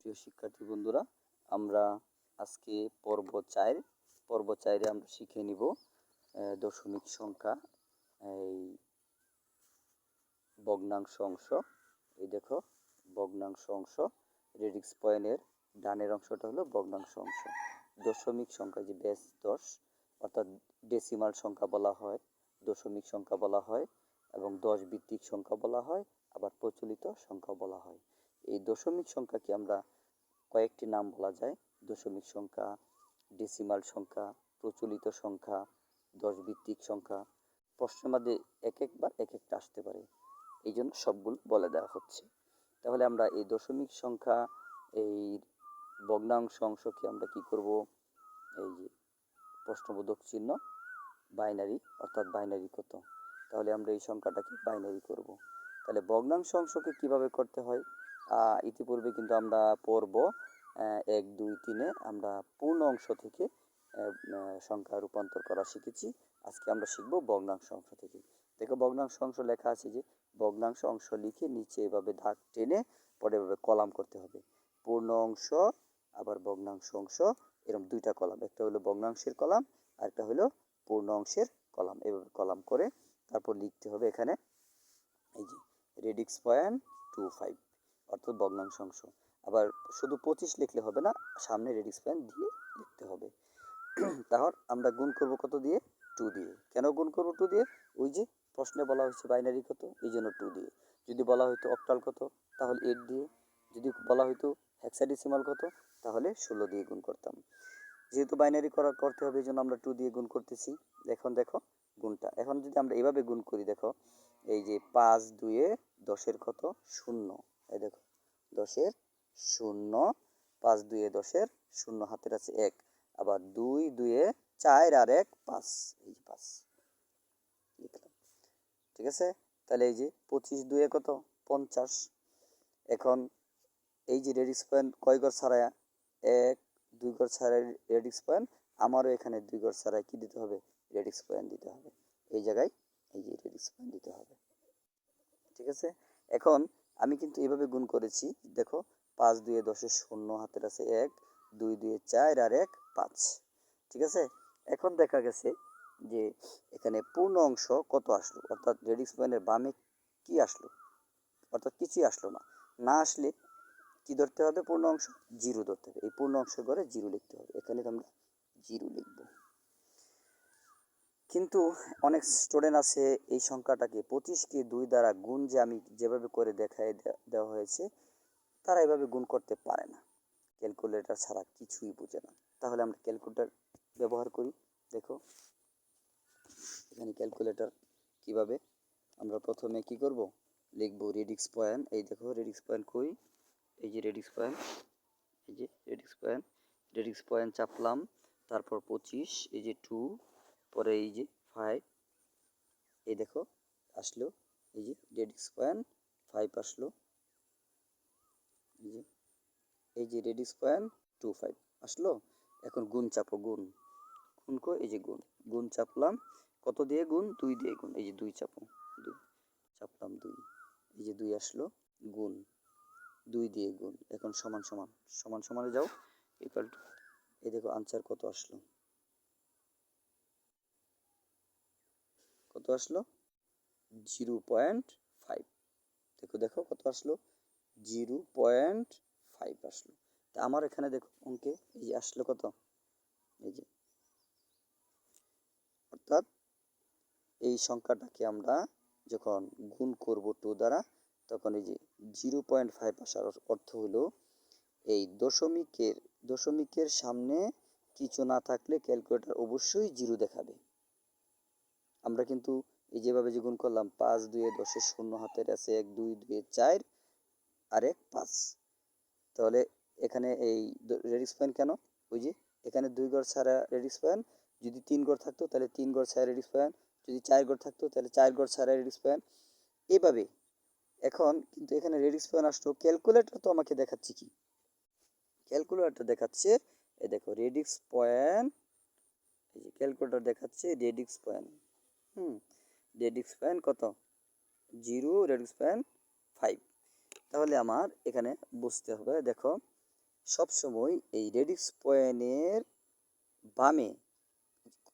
প্রিয় শিক্ষার্থী বন্ধুরা, আমরা আজকে পর্ব 4 আমরা শিখে নিব দশমিক সংখ্যা, এই ভগ্নাংশ অংশ। এই দেখো ভগ্নাংশ অংশ, রেডিক্স পয়েন্টের ডানের অংশটা হলো ভগ্নাংশ অংশ। দশমিক সংখ্যা যে বেস 10 অর্থাৎ ডেসিমাল সংখ্যা বলা হয়, দশমিক সংখ্যা বলা হয় এবং 10 ভিত্তিক সংখ্যা বলা হয়, আবার প্রচলিত সংখ্যা বলা হয়। এই দশমিক সংখ্যাকে আমরা কয়েকটি নাম বলা যায়: দশমিক সংখ্যা, ডেসিমাল সংখ্যা, প্রচলিত সংখ্যা, 10 ভিত্তিক সংখ্যা। প্রশ্নের মধ্যে এক একবার এক একটা আসতে পারে, এই জন্য সবগুলো বলে দেওয়া হচ্ছে। তাহলে আমরা এই দশমিক সংখ্যা, এই ভগ্নাংশ অংশকে আমরা কি করব, এই যে প্রশ্নবোধক চিহ্ন বাইনারি, অর্থাৎ বাইনারি কত, তাহলে আমরা এই সংখ্যাটাকে বাইনারি করব। তাহলে ভগ্নাংশ অংশকে কিভাবে করতে হয় ইতিপূর্বে কিন্তু আমরা পড়ব 1, 2, 3-এ আমরা পূর্ণ অংশ থেকে সংখ্যা রূপান্তর করা শিখেছি। আজকে আমরা শিখব ভগ্নাংশ অংশ থেকে। দেখো ভগ্নাংশ অংশ লেখা আছে, যে ভগ্নাংশ অংশ লিখে নিচে এভাবে দাগ টেনে পরে এভাবে কলাম করতে হবে। পূর্ণ অংশ আবার ভগ্নাংশ অংশ, এরকম দুইটা কলাম, একটা হলো ভগ্নাংশের কলাম আর একটা হলো পূর্ণ অংশের কলাম। এভাবে কলাম করে তারপর লিখতে হবে এখানে এই যে রেডিক্স পয়েন্ট 25 অর্থাৎ ভগ্নাংশ অংশ। আবার শুধু 25 লিখলে হবে না, সামনে রেডিক্স পয়েন্ট দিয়ে লিখতে হবে। তাহলে আমরা গুণ করব কত দিয়ে? 2 দিয়ে। কেন গুণ করব 2 দিয়ে? ওই যে প্রশ্নে বলা হয়েছে বাইনারি কত, এই জন্য 2 দিয়ে। যদি বলা হয়তো অক্টাল কত, তাহলে 8 দিয়ে। যদি বলা হয়তো হেক্সাডেসিমাল কত, তাহলে 16 দিয়ে গুণ করতাম। যেহেতু বাইনারি করতে হবে, এই জন্য আমরা 2 দিয়ে গুণ করতেছি। এখন দেখো গুণটা, এখন যদি আমরা এভাবে গুণ করি, দেখো এই যে 5 2-এ 10-এর কত? 0। এই দেখো 10-এর 0, 5 2-এ 10-এর 0 হাতের আছে 1, আবার 2 2-এ 4 আর 1 5, এই যে 5 লিখলাম। ঠিক আছে, তাহলে এই যে 25 2-এ কত? 50। এখন এই যে রেডিক্স পয়েন্ট কয় ঘর ছাড়ায়? 1 2 ঘর ছাড়াই রেডিক্স পয়েন্ট, আমারও এখানে 2 ঘর ছাড়াই কি দিতে হবে? রেডিক্স পয়েন্ট দিতে হবে। এই জায়গায় এই যে রেডিক্স পয়েন্ট দিতে হবে। ঠিক আছে, এখন আমি কিন্তু এভাবে গুণ করেছি। দেখো 5 2-এ 10-এর 0 হাতের আছে 1, 2 2-এ 4 আর 1 5। ঠিক আছে, এখন দেখা গেছে যে এখানে পূর্ণ অংশ কত আসলো, অর্থাৎ রেডিক্স পয়েন্টের বামে কি আসলো, অর্থাৎ কিছুই আসলো না। না আসলে কি ধরতে হবে? পূর্ণ অংশ 0 ধরতে হবে। এই পূর্ণ অংশের ঘরে 0 লিখতে হবে। এখানে আমরা 0 লিখব। কিন্তু অনেক স্টুডেন্ট আছে এই সংখ্যাটাকে 25-কে 2 দ্বারা গুণ, যে আমি যেভাবে করে দেখাই দেওয়া হয়েছে, তারা এভাবে গুণ করতে পারে না, ক্যালকুলেটর ছাড়া কিছুই বোঝে না। তাহলে আমরা ক্যালকুলেটর ব্যবহার করি। দেখো এখানে ক্যালকুলেটর কিভাবে, আমরা প্রথমে কি করব, লিখব রেডিক্স পয়েন্ট। এই দেখো রেডিক্স পয়েন্ট কই, এই যে রেডিক্স পয়েন্ট, এই যে রেডিক্স পয়েন্ট চাপলাম, তারপর 25, এই যে 2, পরে এই যে 5, এই দেখো আসলো, এই যে রেডিক্স পয়েন্ট 5 আসলো, এই যে রেডিক্স পয়েন্ট 25 আসলো। এখন গুণ চাপো, গুণ কো, এই যে গুণ চাপলাম, কত দিয়ে গুণ? 2 দিয়ে গুণ। এই যে 2 চাপো, 2 চাপলাম 2, এই যে 2 আসলো, গুণ 2 দিয়ে গুণ। এখন সমান সমান, সমান সমানে যাও, ইকুয়াল টু, এই দেখো আনসার কত আসলো, কত আসলো? 0.5। দেখো দেখো কত আসলো? 0.5 আসলো। তা আমার এখানে দেখো অঙ্কে এই যে আসলো কত, এই যে, অর্থাৎ এই সংখ্যাটাকে আমরা যখন গুণ করব 2 দ্বারা, তখন এই যে 0.5 আসার অর্থ হলো এই দশমিকের সামনে কিছু না থাকলে ক্যালকুলেটর অবশ্যই 0 দেখাবে। আমরা কিন্তু এই যেভাবে যে গুণ করলাম, 5 2-এ 10-এর 0 হাতের আছে 1, 2 2-এ 4 আর 1 5, তাহলে এখানে এই রেডিক্স পয়েন্ট কেন? ওই যে এখানে 2 ঘর ছাড়া রেডিক্স পয়েন্ট, যদি 3 ঘর থাকতো তাহলে 3 ঘর ছাড়া রেডিক্স পয়েন্ট, যদি 4 ঘর থাকতো তাহলে 4 ঘর ছাড়া রেডিক্স পয়েন্ট, এইভাবে। এখন কিন্তু এখানে রেডিক্স পয়েন্ট আসলো, ক্যালকুলেটর তো আমাকে দেখাচ্ছে কি, ক্যালকুলেটর দেখাচ্ছে এই দেখো রেডিক্স পয়েন্ট, এই যে ক্যালকুলেটর দেখাচ্ছে রেডিক্স পয়েন্ট, রেডিক্স পয়েন্ট কত? 0, রেডিক্স পয়েন্ট 5। তাহলে আমার এখানে বুঝতে হবে, দেখো সবসময় এই রেডিক্স পয়েন্টের বামে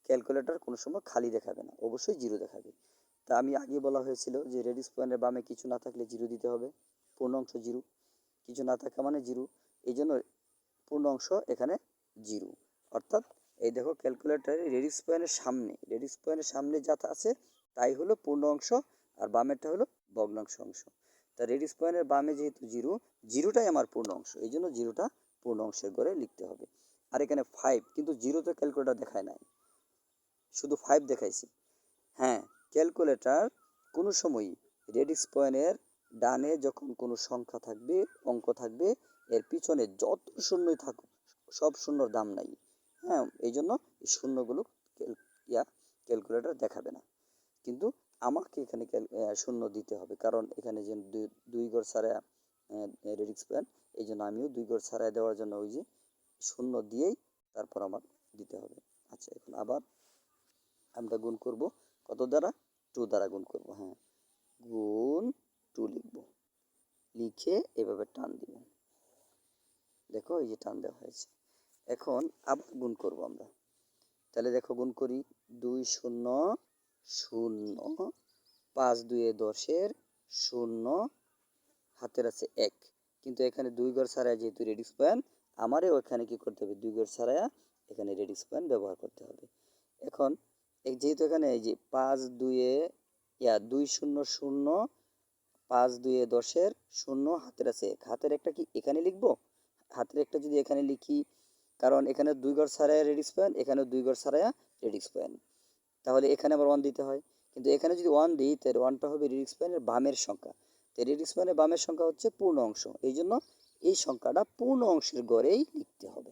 ক্যালকুলেটর কোনো সময় খালি দেখাবে না, অবশ্যই জিরো দেখাবে। তা আমি আগে বলা হয়েছিল যে রেডিক্স পয়েন্টের বামে কিছু না থাকলে জিরো দিতে হবে, পূর্ণ অংশ জিরো, কিছু না থাকা মানে জিরো, এই জন্য পূর্ণ অংশ এখানে জিরো। অর্থাৎ এই দেখো ক্যালকুলেটরে রেডিক্স পয়েন্টের সামনে যা আছে তাই হলো পূর্ণ অংশ, আর বামেরটা হলো ভগ্নাংশ অংশ। তা রেডিক্স পয়েন্টের বামে যেহেতু জিরো, জিরোটাই আমার পূর্ণ অংশ, এই জন্য জিরোটা পূর্ণ অংশের ঘরে লিখতে হবে। আর এখানে 5, কিন্তু জিরো তো ক্যালকুলেটর দেখায় নাই, শুধু 5 দেখাইছি। হ্যাঁ, ক্যালকুলেটর কোনো সময়ই রেডিক্স পয়েন্টের ডানে যখন কোনো সংখ্যা থাকবে, অঙ্ক থাকবে, এর পিছনে যত শূন্যই থাকুক সব শূন্যর দাম নাই। হ্যাঁ, এই জন্য এই শূন্যগুলো ক্যালকুলেটর দেখাবে না, কিন্তু আমাকে এখানে শূন্য দিতে হবে, কারণ এখানে যে দুই ঘর ছাড়া রেডিক্স পয়েন্ট, এই জন্য আমিও দুই ঘর ছাড়াই দেওয়ার জন্য ওই যে শূন্য দিয়েই তারপর আমার দিতে হবে। আচ্ছা, এখন আবার আমরা গুণ করব কত দ্বারা, 2 দ্বারা গুণ করব। হ্যাঁ, গুণ 2 লিখব, লিখে এভাবে টান দিব, দেখো এই যে টান দেওয়া হয়েছে। এখন আবার গুণ করব আমরা, তাহলে দেখো গুণ করি, 2 0 0, 5 2 10-এর 0, হাতের আছে 1, কিন্তু এখানে 2 ঘর ছাড়া যেহেতু রেডিক্স পয়েন্ট, আমারও এখানে কি করতে হবে, 2 ঘর ছাড়া এখানে রেডিক্স পয়েন্ট ব্যবহার করতে হবে। এখন যেহেতু এখানে এই যে 5 2 2 0 0, 5 2 10-এর 0, হাতের আছে 1, হাতের একটা কি এখানে লিখবো, হাতের একটা যদি এখানে লিখি, কারণ এখানে 2 ঘর ছাড়া রেডিক্স পয়েন্ট, এখানে 2 ঘর ছাড়া রেডিক্স পয়েন্ট, তাহলে এখানে আবার 1 দিতে হয়, কিন্তু এখানে যদি 1 দিই তাহলে 1টা হবে রেডিক্স পয়েন্টের বামের সংখ্যা, তো রেডিক্স পয়েন্টের বামের সংখ্যা হচ্ছে পূর্ণ অংশ, এই জন্য এই সংখ্যাটা পূর্ণ অংশের ঘরেই লিখতে হবে।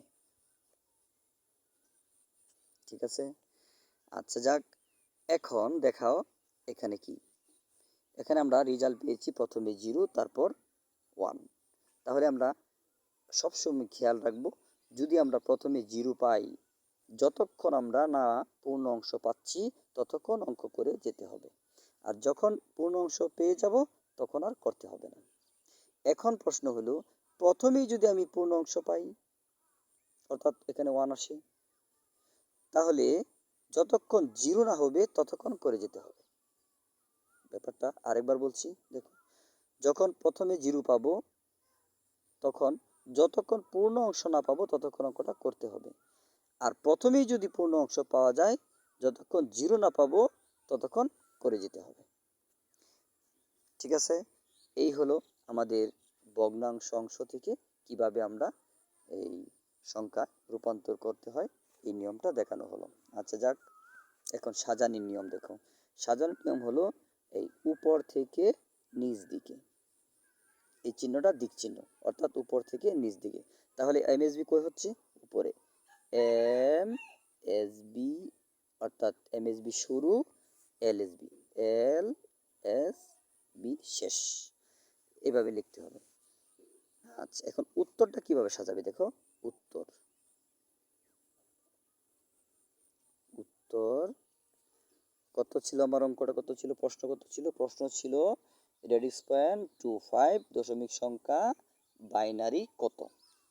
ঠিক আছে, আচ্ছা যাক, এখন দেখাও এখানে কি, এখানে আমরা রেজাল্ট পেয়েছি প্রথমে 0, তারপর 1। তাহলে আমরা সবসময় খেয়াল রাখবো, যদি আমরা প্রথমে 0 পাই, যতক্ষণ আমরা না পূর্ণ অংশ পাচ্ছি ততক্ষণ অঙ্ক করে যেতে হবে, আর যখন পূর্ণ অংশ পেয়ে যাব তখন আর করতে হবে না। এখন প্রশ্ন হলো, প্রথমেই যদি আমি পূর্ণ অংশ পাই, অর্থাৎ এখানে 1 আসে, তাহলে যতক্ষণ 0 না হবে ততক্ষণ করে যেতে হবে। ব্যাপারটা আরেকবার বলছি, দেখো, যখন প্রথমে 0 পাবো, তখন যতক্ষণ পূর্ণ অংশ না পাবো ততক্ষণ অঙ্কটা করতে হবে, আর প্রথমেই যদি পূর্ণ অংশ পাওয়া যায়, যতক্ষণ 0 না পাবো ততক্ষণ করে যেতে হবে। ঠিক আছে, এই হলো আমাদের ভগ্নাংশ অংশ থেকে কিভাবে আমরা এই সংখ্যা রূপান্তর করতে হয়, এই নিয়মটা দেখানো হলো। আচ্ছা যাক, এখন সাজানোর নিয়ম দেখো। সাজানোর নিয়ম হলো এই উপর থেকে নিচ দিকে, এই চিহ্নটা দিক চিহ্ন, অর্থাৎ উপর থেকে নিচ দিকে। তাহলে এমএসবি কই হচ্ছে, উপরে, এম এস বি, অর্থাৎ এমএসবি শুরু, এলএসবি, এল এস বি শেষ, এভাবে লিখতে হবে। আচ্ছা, এখন উত্তরটা কিভাবে সাজাবে দেখো, উত্তর উত্তর কত ছিল আমার অঙ্কটা, কত ছিল, প্রশ্ন কত ছিল, প্রশ্ন ছিল রেডিক্স পয়েন্ট 25 দশমিক সংখ্যা বাইনারি কত।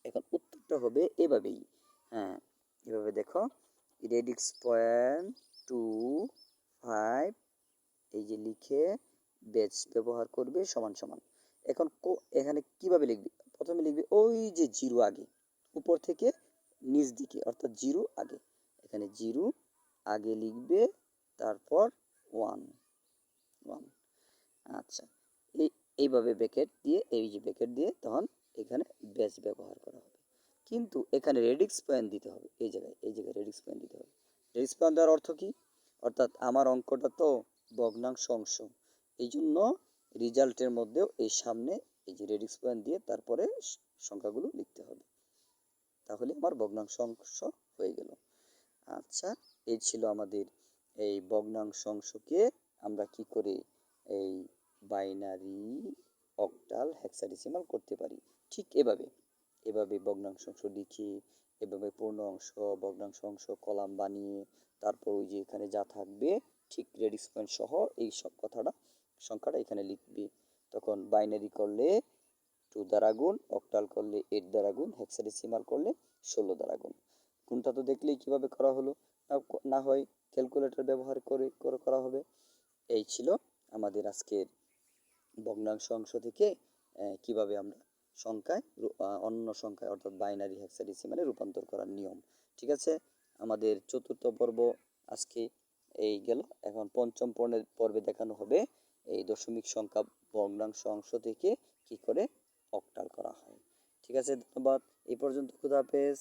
এখন উত্তরটা হবে এভাবেই, হ্যাঁ এভাবে দেখো, রেডিক্স পয়েন্ট 25, এই যে লিখে বেজ ব্যবহার করবে সমান সমান। এখন এখানে কিভাবে লিখবি, প্রথমে লিখবি ওই যে 0 আগে, উপর থেকে নিচ দিকে, অর্থাৎ 0 আগে, এখানে 0 আগে লিখবে, তারপর 1 1। আচ্ছা, এইভাবে ব্র্যাকেট দিয়ে, এই যে ব্র্যাকেট দিয়ে তখন এখানে বেজ ব্যবহার করা হবে, কিন্তু এখানে রেডিক্স পয়েন্ট দিতে হবে, এই জায়গায় রেডিক্স পয়েন্ট দিতে হবে। রেডিক্স পয়েন্ট দেওয়ার অর্থ কি, অর্থাৎ আমার অঙ্কটা তো ভগ্নাংশ অংশ, এই জন্য রেজাল্টের মধ্যেও এই সামনে এই যে রেডিক্স পয়েন্ট দিয়ে তারপরে সংখ্যাগুলো লিখতে হবে, তাহলে আমার ভগ্নাংশ অংশ হয়ে গেল। আচ্ছা, এই ছিল আমাদের এই ভগ্নাংশ অংশকে আমরা কি করে এই বাইনারি, অক্টাল, হেক্সাডেসিমাল করতে পারি। ঠিক এভাবে ভগ্নাংশ অংশ লিখে, এভাবে পূর্ণ অংশ, ভগ্নাংশ অংশ কলাম বানিয়ে, তারপর ওই যে এখানে যা থাকবে ঠিক রেডিক্স পয়েন্ট সহ এই সব সংখ্যাটা এখানে লিখবি, তখন বাইনারি করলে 2 দ্বারা গুণ, অক্টাল করলে 8 দ্বারা গুণ, হেক্সাডেসিমাল করলে 16 দ্বারা গুণ। গুণটা তো দেখলেই কিভাবে করা হলো, না হয় ক্যালকুলেটর ব্যবহার করে করা হবে। এই ছিল আমাদের আজকের ভগ্নাংশ অংশ থেকে কিভাবে আমরা সংখ্যায় অন্য সংখ্যায় অর্থাৎ বাইনারি হেক্সাডেসিমালে রূপান্তর করার নিয়ম। ঠিক আছে, আমাদের চতুর্থ পর্ব আজকে এই গেল। এখন পঞ্চম পর্বে দেখানো হবে এই দশমিক সংখ্যা ভগ্নাংশ অংশ থেকে কি করে অক্টাল করা হয়। ঠিক আছে, ধন্যবাদ। এই পর্যন্ত, খুদা হাফেজ।